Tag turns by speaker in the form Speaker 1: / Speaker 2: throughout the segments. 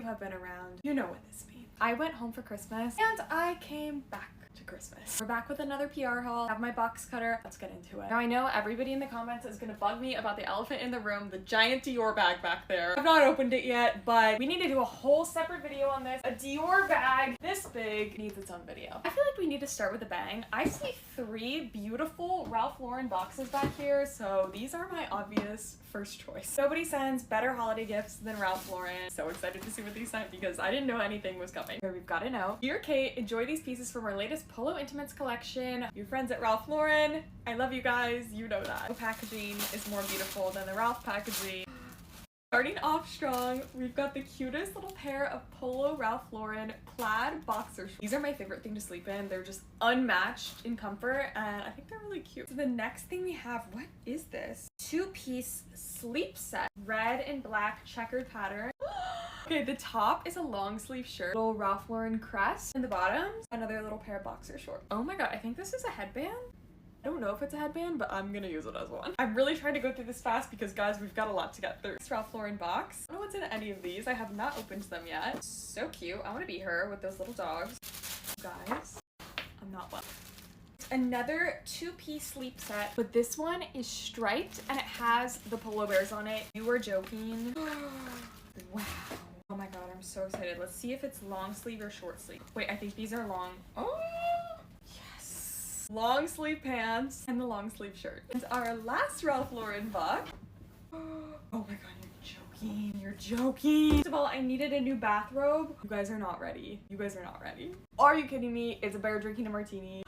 Speaker 1: have been around, you know what this means. I went home for Christmas and I came back to Christmas. We're back with another PR haul. I have my box cutter. Let's get into it. Now I know everybody in the comments is gonna bug me about the elephant in the room, the giant Dior bag back there. I've not opened it yet, but we need to do a whole separate video on this. A Dior bag this big needs its own video. I feel like we need to start with a bang. I see 3 beautiful Ralph Lauren boxes back here, so these are my obvious first choice. Nobody sends better holiday gifts than Ralph Lauren. So excited to see what these sent because I didn't know anything was coming. Here we've got a note. Dear Kate, enjoy these pieces from our latest Polo Intimates collection. Your friends at Ralph Lauren. I love you guys. You know that. The packaging is more beautiful than the Ralph packaging. Starting off strong, we've got the cutest little pair of Polo Ralph Lauren plaid boxer shorts. These are my favorite thing to sleep in. They're just unmatched in comfort and I think they're really cute. So the next thing we have, what is this? 2-piece sleep set. Red and black checkered pattern. Okay, the top is a long sleeve shirt, little Ralph Lauren crest, and the bottoms, another little pair of boxer shorts. Oh my god, I think this is a headband? I don't know if it's a headband, but I'm gonna use it as one. I'm really trying to go through this fast because guys, we've got a lot to get through. This Ralph Lauren box. I don't know what's in any of these. I have not opened them yet. So cute. I want to be her with those little dogs. Guys, I'm not well. Another 2-piece sleep set, but this one is striped and it has the Polo Bears on it. You were joking. Wow. Oh my god, I'm so excited. Let's see if it's long sleeve or short sleeve. Wait, I think these are long. Oh, yes. Long sleeve pants and the long sleeve shirt. And our last Ralph Lauren box. Oh my god, you're joking. You're joking. First of all, I needed a new bathrobe. You guys are not ready. You guys are not ready. Are you kidding me? It's a bear drinking a martini.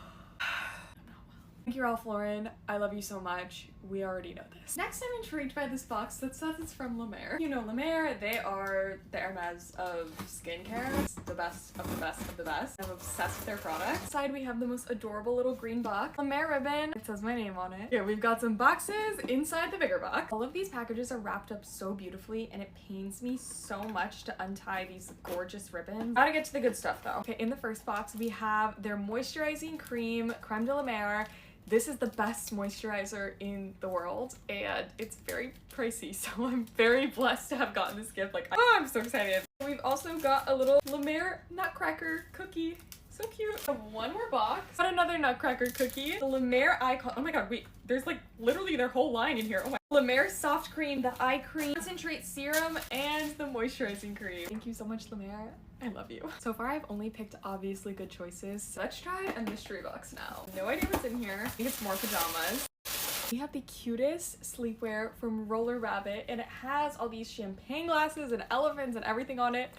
Speaker 1: Thank you, Ralph Lauren. I love you so much. We already know this. Next, I'm intrigued by this box that says it's from La Mer. You know La Mer, they are the Hermes of skincare. It's the best of the best of the best. I'm obsessed with their products. Inside, we have the most adorable little green box. La Mer ribbon. It says my name on it. Here, we've got some boxes inside the bigger box. All of these packages are wrapped up so beautifully, and it pains me so much to untie these gorgeous ribbons. Gotta get to the good stuff, though. Okay, in the first box, we have their moisturizing cream, Creme de la Mer. This is the best moisturizer in the world and it's very pricey, so I'm very blessed to have gotten this gift. Like, oh, I'm so excited. We've also got a little La Mer nutcracker cookie. So cute. I have one more box. Got another nutcracker cookie. The La Mer eye cream. Oh my god, wait. There's like literally their whole line in here. Oh my. La Mer soft cream, the eye cream, concentrate serum, and the moisturizing cream. Thank you so much, La Mer. I love you. So far, I've only picked obviously good choices. So let's try a mystery box now. No idea what's in here. I think it's more pajamas. We have the cutest sleepwear from Roller Rabbit, and it has all these champagne glasses and elephants and everything on it.